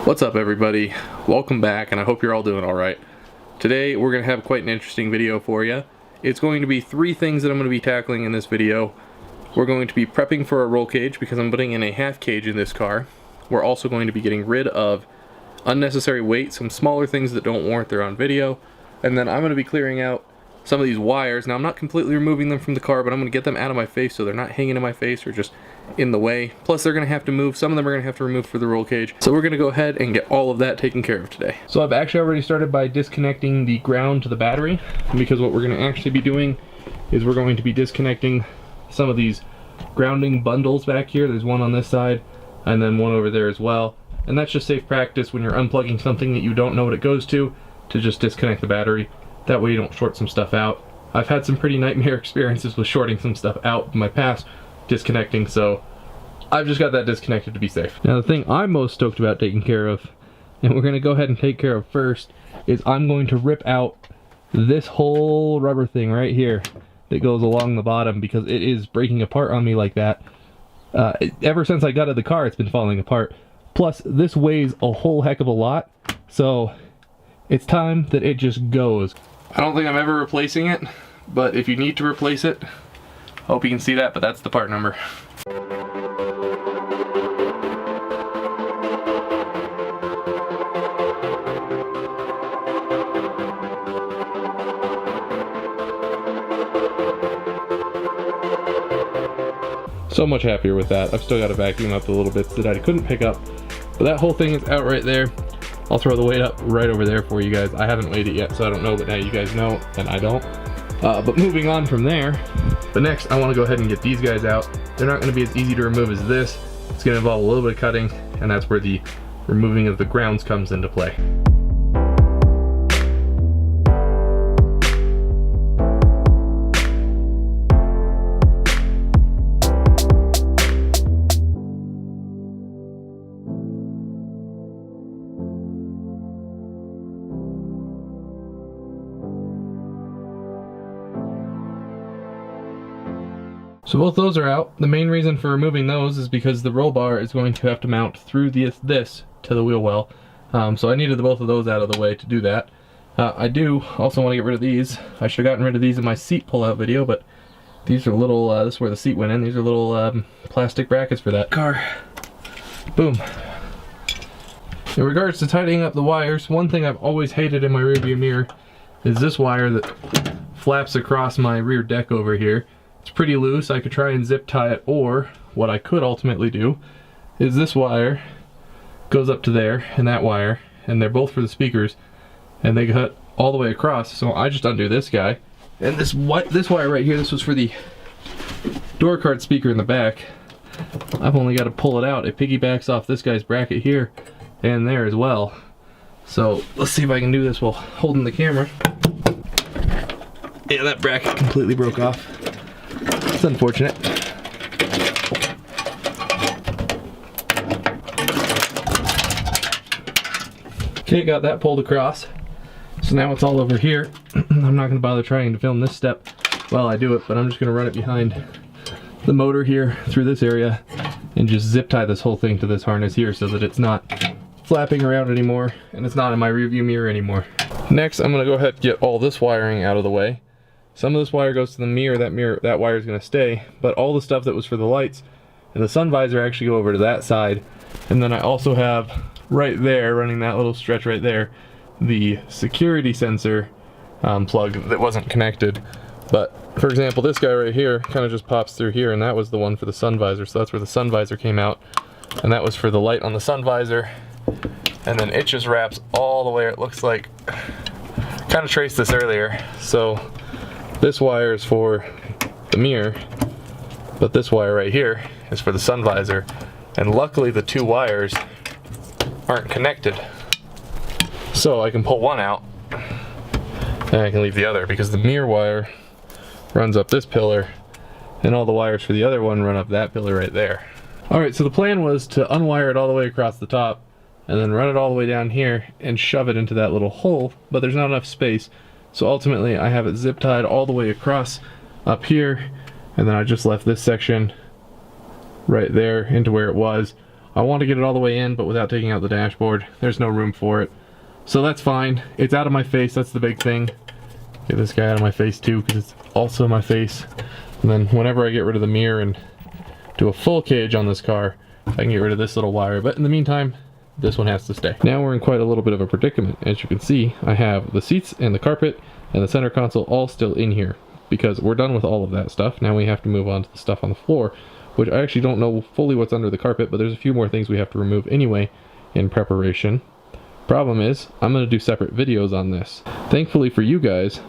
What's up everybody? Welcome back, and I hope you're all doing alright. Today we're going to have quite an interesting video for you. It's going to be three things that I'm going to be tackling in this video. We're going to be prepping for a roll cage because I'm putting in a half cage in this car. We're also going to be getting rid of unnecessary weight, some smaller things that don't warrant their own video. And then I'm going to be clearing out some of these wires. Now I'm not completely removing them from the car, but I'm going to get them out of my face so they're not hanging in my face or just in the way. Plus they're going to have to move. Some of them are going to have to remove for the roll cage. So we're going to go ahead and get all of that taken care of today. So I've actually already started by disconnecting the ground to the battery, because what we're going to actually be doing is we're going to be disconnecting some of these grounding bundles back here. There's one on this side and then one over there as well. And that's just safe practice when you're unplugging something that you don't know what it goes to just disconnect the battery. That way you don't short some stuff out. I've had some pretty nightmare experiences with shorting some stuff out in my past, disconnecting, so I've just got that disconnected to be safe. Now the thing I'm most stoked about taking care of, and we're going to go ahead and take care of first, is I'm going to rip out this whole rubber thing right here that goes along the bottom, because it is breaking apart on me like that. Ever since I got out of the car, it's been falling apart. Plus, this weighs a whole heck of a lot, so it's time that it just goes. I don't think I'm ever replacing it, but if you need to replace it, hope you can see that, but that's the part number. So much happier with that. I've still got to vacuum up the little bits that I couldn't pick up, but that whole thing is out right there. I'll throw the weight up right over there for you guys. I haven't weighed it yet, so I don't know, but now you guys know, and I don't. But moving on from there, but next I want to go ahead and get these guys out. They're not going to be as easy to remove as this. It's going to involve a little bit of cutting, and that's where the removing of the grounds comes into play. So both those are out. The main reason for removing those is because the roll bar is going to have to mount through this to the wheel well. So I needed both of those out of the way to do that. I do also want to get rid of these. I should have gotten rid of these in my seat pull-out video, but these are little, this is where the seat went in. These are little plastic brackets for that car. Boom. In regards to tidying up the wires, one thing I've always hated in my rearview mirror is this wire that flaps across my rear deck over here. It's pretty loose. I could try and zip tie it, or what I could ultimately do is this wire goes up to there and that wire, and they're both for the speakers, and they cut all the way across. So I just undo this guy, and this wire right here, this was for the door card speaker in the back. I've only got to pull it out. It piggybacks off this guy's bracket here and there as well. So let's see if I can do this while holding the camera. Yeah, that bracket completely broke off. It's unfortunate. Okay, got that pulled across. So now it's all over here. I'm not going to bother trying to film this step while I do it, but I'm just going to run it behind the motor here through this area and just zip tie this whole thing to this harness here so that it's not flapping around anymore and it's not in my rearview mirror anymore. Next, I'm going to go ahead and get all this wiring out of the way. Some of this wire goes to the mirror, that wire is going to stay, but all the stuff that was for the lights and the sun visor actually go over to that side. And then I also have right there, running that little stretch right there, the security sensor plug that wasn't connected. But for example, this guy right here kind of just pops through here, and that was the one for the sun visor, so that's where the sun visor came out, and that was for the light on the sun visor. And then it just wraps all the way, it looks like, kind of traced this earlier, so this wire is for the mirror, but this wire right here is for the sun visor. And luckily the two wires aren't connected, so I can pull one out and I can leave the other, because the mirror wire runs up this pillar and all the wires for the other one run up that pillar right there. Alright, so the plan was to unwire it all the way across the top and then run it all the way down here and shove it into that little hole, but there's not enough space. So ultimately I have it zip tied all the way across up here, and then I just left this section right there into where it was. I want to get it all the way in, but without taking out the dashboard. There's no room for it. So that's fine. It's out of my face, that's the big thing. Get this guy out of my face too, because it's also my face. And then whenever I get rid of the mirror and do a full cage on this car, I can get rid of this little wire. But in the meantime, this one has to stay. Now we're in quite a little bit of a predicament. As you can see, I have the seats and the carpet and the center console all still in here, because we're done with all of that stuff. Now we have to move on to the stuff on the floor, which I actually don't know fully what's under the carpet, but there's a few more things we have to remove anyway in preparation. Problem is, I'm going to do separate videos on this. Thankfully for you guys,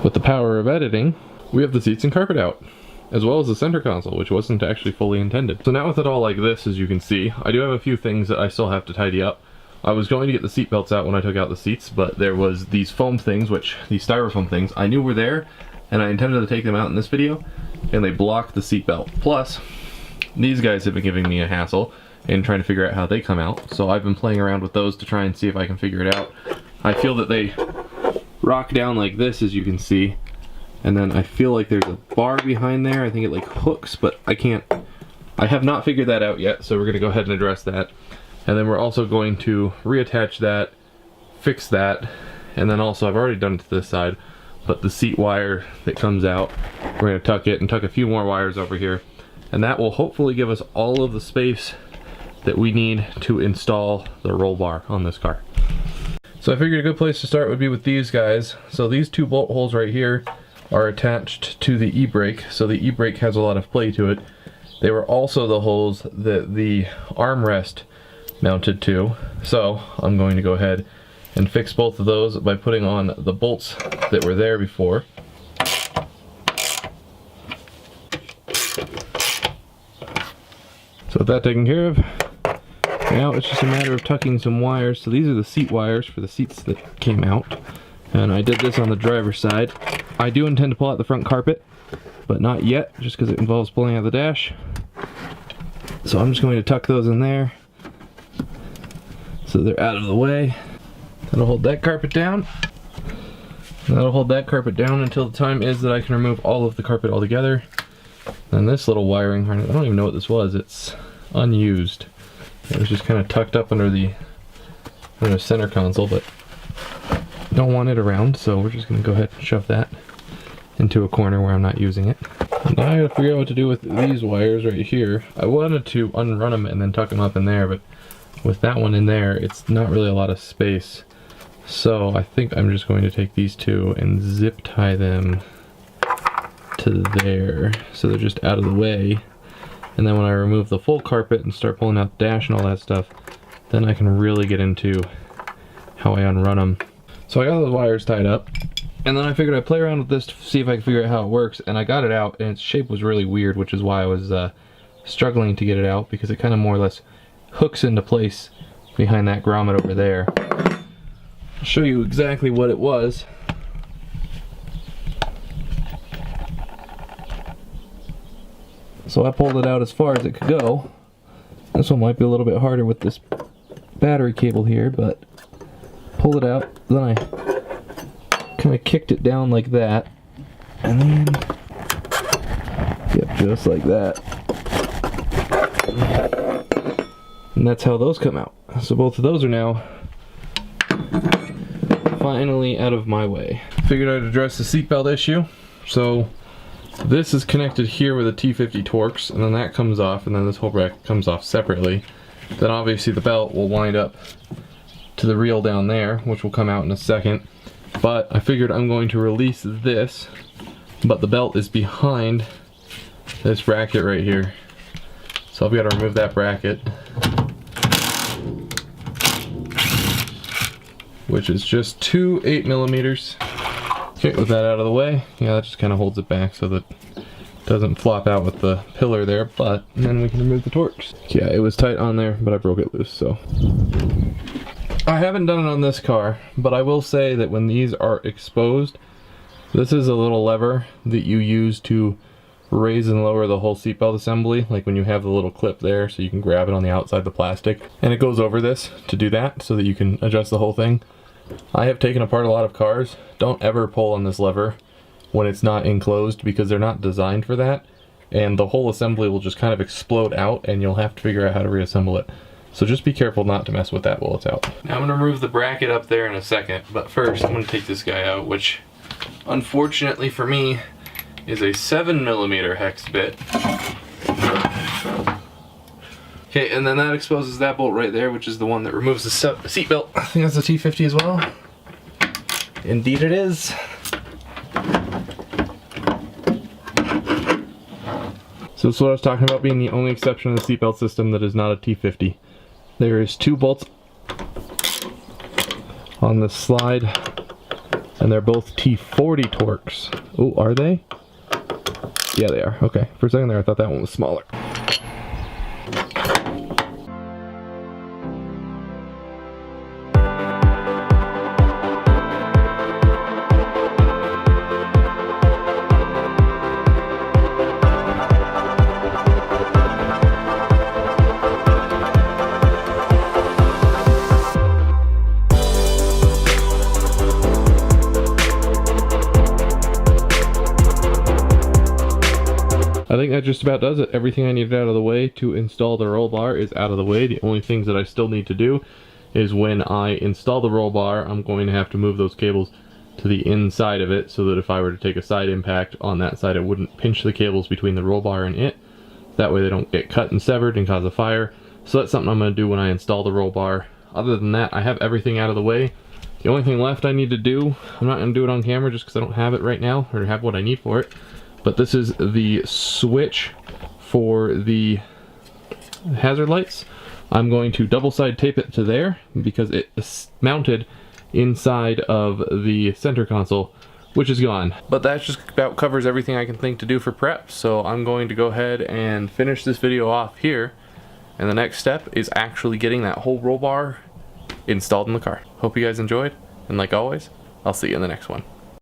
with the power of editing, we have the seats and carpet out, as well as the center console, which wasn't actually fully intended. So now with it all like this, as you can see, I do have a few things that I still have to tidy up. I was going to get the seat belts out when I took out the seats, but there was these foam things, these styrofoam things, I knew were there, and I intended to take them out in this video, and they blocked the seat belt. Plus, these guys have been giving me a hassle in trying to figure out how they come out, so I've been playing around with those to try and see if I can figure it out. I feel that they rock down like this, as you can see, and then I feel like there's a bar behind there. I think it like hooks, but I have not figured that out yet, so we're gonna go ahead and address that. And then we're also going to reattach that, fix that, and then also I've already done it to this side, but the seat wire that comes out, we're gonna tuck it and tuck a few more wires over here, and that will hopefully give us all of the space that we need to install the roll bar on this car. So I figured a good place to start would be with these guys. So these two bolt holes right here are attached to the e-brake, so the e-brake has a lot of play to it. They were also the holes that the armrest mounted to, so I'm going to go ahead and fix both of those by putting on the bolts that were there before. So with that taken care of, now it's just a matter of tucking some wires. So these are the seat wires for the seats that came out, and I did this on the driver's side. I do intend to pull out the front carpet, but not yet, just because it involves pulling out the dash. So I'm just going to tuck those in there so they're out of the way. That'll hold that carpet down. That'll hold that carpet down until the time is that I can remove all of the carpet altogether. And this little wiring harness, I don't even know what this was. It's unused. It was just kind of tucked up under the center console, but don't want it around, so we're just going to go ahead and shove that into a corner where I'm not using it. And now I gotta figure out what to do with these wires right here. I wanted to unrun them and then tuck them up in there, but with that one in there, it's not really a lot of space. So I think I'm just going to take these two and zip tie them to there, so they're just out of the way. And then when I remove the full carpet and start pulling out the dash and all that stuff, then I can really get into how I unrun them. So I got those wires tied up, and then I figured I'd play around with this to see if I can figure out how it works, and I got it out, and its shape was really weird, which is why I was struggling to get it out, because it kind of more or less hooks into place behind that grommet over there. I'll show you exactly what it was. So I pulled it out as far as it could go. This one might be a little bit harder with this battery cable here, but pulled it out, then I kind of kicked it down like that, and then, yep, just like that. And that's how those come out. So both of those are now finally out of my way. Figured I'd address the seatbelt issue. So this is connected here with a T50 Torx, and then that comes off, and then this whole bracket comes off separately. Then obviously the belt will wind up to the reel down there, which will come out in a second. But I figured I'm going to release this, but the belt is behind this bracket right here. So I've got to remove that bracket, which is just two 8mm. Okay, with that out of the way, yeah, that just kind of holds it back so that it doesn't flop out with the pillar there, but then we can remove the Torx. Yeah, it was tight on there, but I broke it loose, so. I haven't done it on this car, but I will say that when these are exposed, this is a little lever that you use to raise and lower the whole seatbelt assembly, like when you have the little clip there so you can grab it on the outside of the plastic. And it goes over this to do that so that you can adjust the whole thing. I have taken apart a lot of cars. Don't ever pull on this lever when it's not enclosed, because they're not designed for that. and the whole assembly will just kind of explode out, and you'll have to figure out how to reassemble it. So just be careful not to mess with that while it's out. Now I'm going to remove the bracket up there in a second, but first I'm going to take this guy out, which unfortunately for me is a 7mm hex bit. Okay, and then that exposes that bolt right there, which is the one that removes the seat belt. I think that's a T50 as well. Indeed it is. So that's what I was talking about being the only exception in the seatbelt system that is not a T50. There is 2 bolts on the slide, and they're both T40 Torx. Oh, are they? Yeah, they are. Okay. For a second there, I thought that one was smaller. I think that just about does it. Everything I needed out of the way to install the roll bar is out of the way. The only things that I still need to do is when I install the roll bar, I'm going to have to move those cables to the inside of it so that if I were to take a side impact on that side, it wouldn't pinch the cables between the roll bar and it. That way they don't get cut and severed and cause a fire. So that's something I'm going to do when I install the roll bar. Other than that, I have everything out of the way. The only thing left I need to do, I'm not going to do it on camera just because I don't have it right now or have what I need for it. But this is the switch for the hazard lights. I'm going to double side tape it to there because it is mounted inside of the center console, which is gone. But that just about covers everything I can think to do for prep. So I'm going to go ahead and finish this video off here. And the next step is actually getting that whole roll bar installed in the car. Hope you guys enjoyed. And like always, I'll see you in the next one.